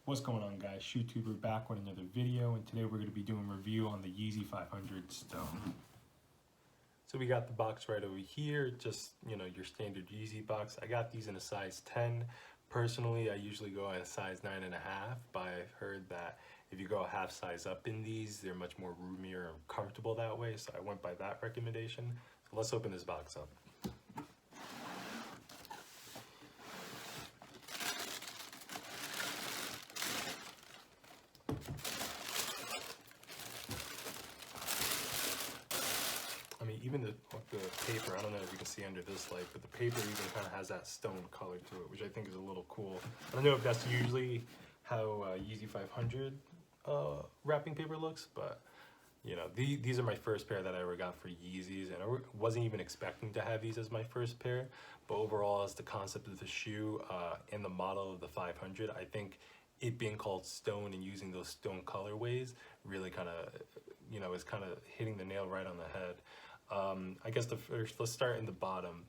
What's going on, guys? ShoeTuber back with another video, and today we're going to be doing a review on the Yeezy 500 Stone. So we got the box right over here, just, your standard Yeezy box. I got these in a size 10. Personally, I usually go in a size 9.5, but I've heard that if you go a half size up in these, they're much more roomier and comfortable that way, so I went by that recommendation. So let's open this box up. I mean, even the paper, I don't know if you can see under this light, but the paper even kind of has that stone color to it, which I think is a little cool. I don't know if that's usually how Yeezy 500 wrapping paper looks, but these are my first pair that I ever got for Yeezys, and I wasn't even expecting to have these as my first pair, but overall, as the concept of the shoe and the model of the 500, I think it being called stone and using those stone colorways really kind of, is kind of hitting the nail right on the head. I guess let's start in the bottom.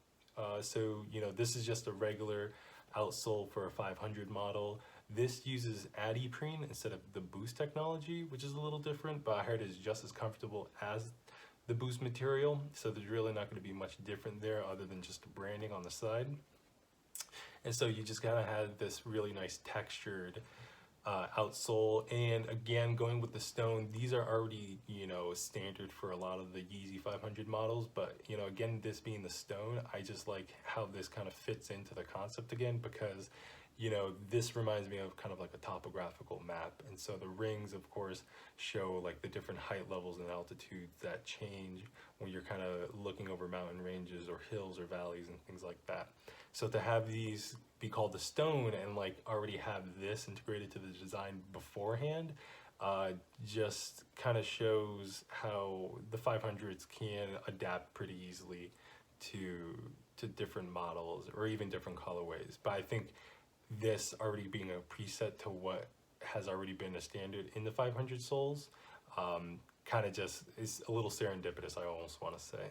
So this is just a regular outsole for a 500 model. This uses adiprene instead of the Boost technology, which is a little different, but I heard it's just as comfortable as the Boost material. So there's really not going to be much different there other than just the branding on the side. And so you just gotta have this really nice textured outsole, and again, going with the stone, these are already standard for a lot of the Yeezy 500 models, but again, this being the stone, I just like how this kind of fits into the concept again, because this reminds me of kind of like a topographical map, and so the rings of course show like the different height levels and altitudes that change when you're kind of looking over mountain ranges or hills or valleys and things like that. So to have these be called the stone and like already have this integrated to the design beforehand, just kind of shows how the 500s can adapt pretty easily to different models or even different colorways. But I think this already being a preset to what has already been a standard in the 500 soles, kind of just is a little serendipitous, I almost want to say.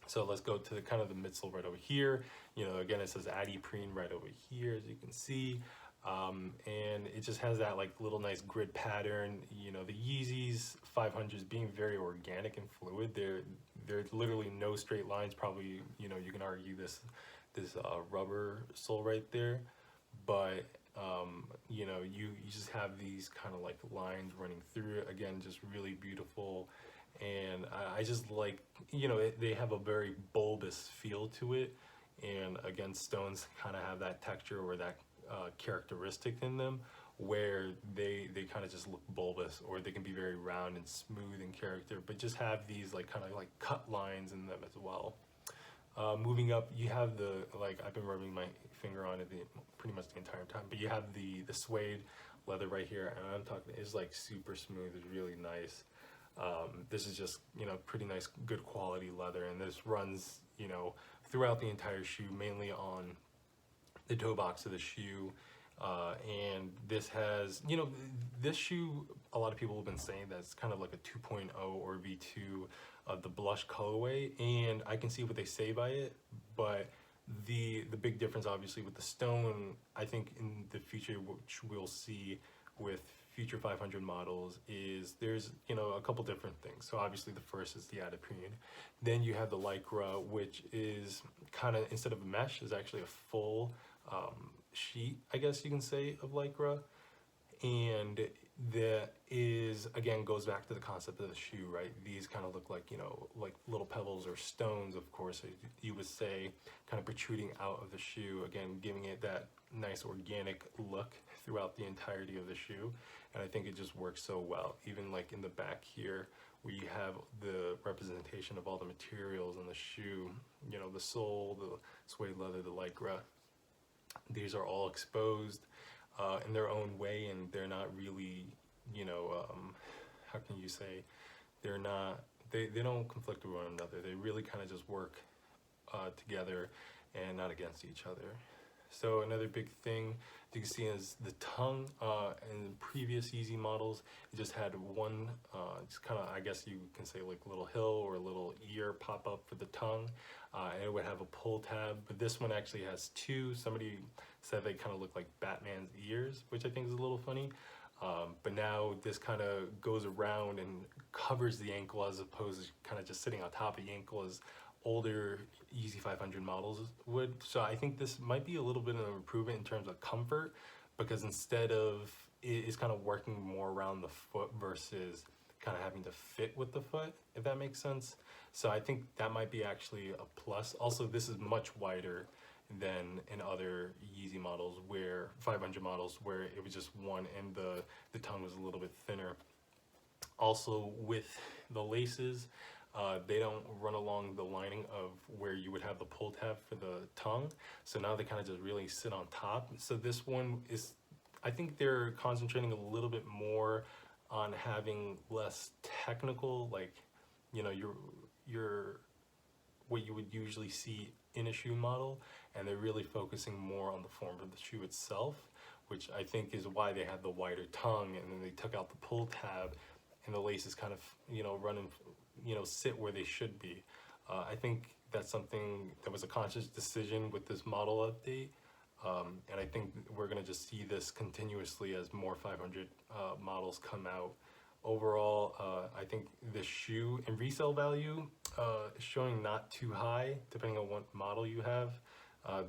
So let's go to the kind of the midsole right over here. Again, it says adiprene right over here, as you can see. And it just has that like little nice grid pattern. The Yeezys 500s being very organic and fluid. There's literally no straight lines. Probably, you can argue this rubber sole right there. But, you just have these kind of like lines running through it. Again, just really beautiful. And I just like, they have a very bulbous feel to it. And again, stones kind of have that texture or that characteristic in them where they kind of just look bulbous, or they can be very round and smooth in character, but just have these like kind of like cut lines in them as well. Moving up, you have I've been rubbing my finger on it pretty much the entire time, but you have the suede leather right here, and I'm talking, it's like super smooth, it's really nice. This is just, pretty nice, good quality leather, and this runs, throughout the entire shoe, mainly on the toe box of the shoe. And this has, this shoe, a lot of people have been saying that it's kind of like a 2.0 or V2 of the blush colorway, and I can see what they say by it, but the big difference obviously with the stone, I think in the future, which we'll see with future 500 models, is there's a couple different things. So obviously the first is the adiprene, then you have the lycra, which is kind of, instead of a mesh, is actually a full sheet, I guess you can say, of lycra. And that is, again, goes back to the concept of the shoe, right? These kind of look like, like little pebbles or stones, of course, you would say, kind of protruding out of the shoe, again, giving it that nice organic look throughout the entirety of the shoe. And I think it just works so well. Even like in the back here, where you have the representation of all the materials in the shoe, the sole, the suede leather, the lycra, these are all exposed in their own way, and they're not really, how can you say, they don't conflict with one another. They really kind of just work together and not against each other. So another big thing you can see is the tongue. In previous Yeezy models, it just had one, just kind of, I guess you can say like a little hill or a little ear pop up for the tongue, and it would have a pull tab. But this one actually has two. Somebody said they kind of look like Batman's ears, which I think is a little funny. But now this kind of goes around and covers the ankle as opposed to kind of just sitting on top of the ankle as older Yeezy 500 models would. So I think this might be a little bit of an improvement in terms of comfort, because instead of it's kind of working more around the foot versus kind of having to fit with the foot, if that makes sense. So I think that might be actually a plus. Also, this is much wider than in other Yeezy models, where 500 models, where it was just one and the tongue was a little bit thinner. Also, with the laces, they don't run along the lining of where you would have the pull tab for the tongue. So now they kind of just really sit on top. So this one is, I think they're concentrating a little bit more on having less technical, like, you know, your what you would usually see in a shoe model, and they're really focusing more on the form of the shoe itself, which I think is why they had the wider tongue, and then they took out the pull tab, and the laces kind of, you know, run and, you know, sit where they should be. I think that's something that was a conscious decision with this model update, and I think we're gonna just see this continuously as more 500 models come out. Overall, I think the shoe and resale value is showing not too high, depending on what model you have.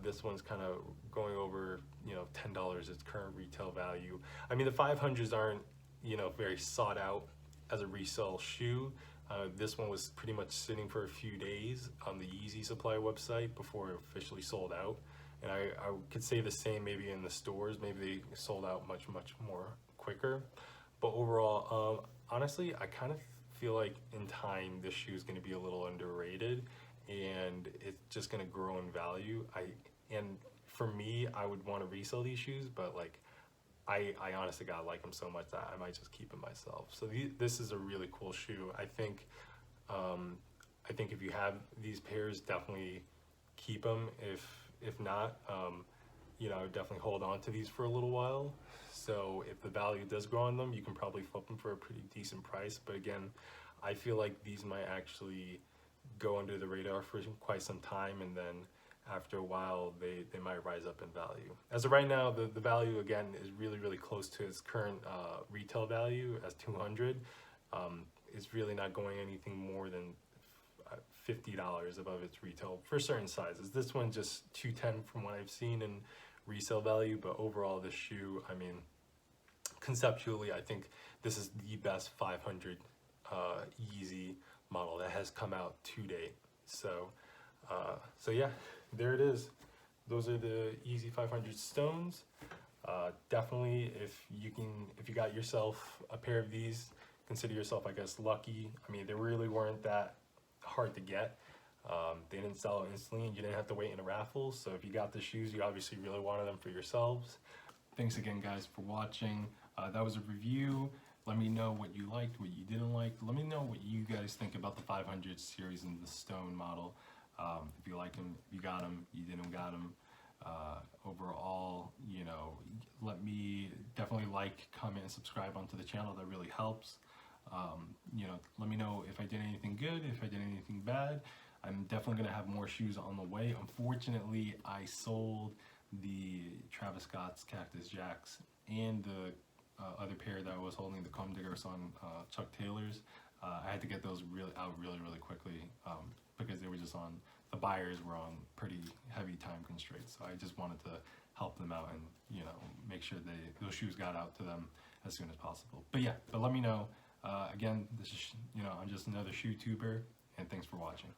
This one's kind of going over, you know, $10 its current retail value. I mean, the 500s aren't, you know, very sought out as a resale shoe. This one was pretty much sitting for a few days on the Yeezy supply website before it officially sold out. And I could say the same maybe in the stores. Maybe they sold out much more quicker. But overall, honestly, I kind of feel like in time this shoe is going to be a little underrated, and it's just going to grow in value. And for me, I would want to resell these shoes, but like I honestly God like them so much that I might just keep them myself. So this is a really cool shoe. I think if you have these pairs, definitely keep them. If not, you know, I would definitely hold on to these for a little while. So if the value does grow on them, you can probably flip them for a pretty decent price. But again, I feel like these might actually go under the radar for quite some time, and then after a while they might rise up in value. As of right now, the value again is really close to its current retail value as 200. It's really not going anything more than $50 above its retail for certain sizes. This one just 210 from what I've seen in resale value, but overall this shoe, I mean, conceptually, I think this is the best 500 Yeezy model that has come out to date. So yeah, there it is. Those are the Yeezy 500 Stones. Definitely, if you got yourself a pair of these, consider yourself, I guess, lucky. I mean, they really weren't that hard to get. They didn't sell instantly, and you didn't have to wait in a raffle. So if you got the shoes, you obviously really wanted them for yourselves. Thanks again, guys, for watching. That was a review. Let me know what you liked, what you didn't like. Let me know what you guys think about the 500 series and the Stone model. If you like them, you got them, you didn't got them. Overall, you know, let me definitely like, comment, and subscribe onto the channel. That really helps. You know, let me know if I did anything good, if I did anything bad. I'm definitely gonna have more shoes on the way. Unfortunately, I sold the Travis Scott's Cactus Jacks and the other pair that I was holding, the Cum Diggers on Chuck Taylor's. I had to get those really quickly because they were just on, the buyers were on pretty heavy time constraints. So I just wanted to help them out and, you know, make sure those shoes got out to them as soon as possible. But yeah, but let me know. Again, this is, you know, I'm just another ShoeTuber, and thanks for watching.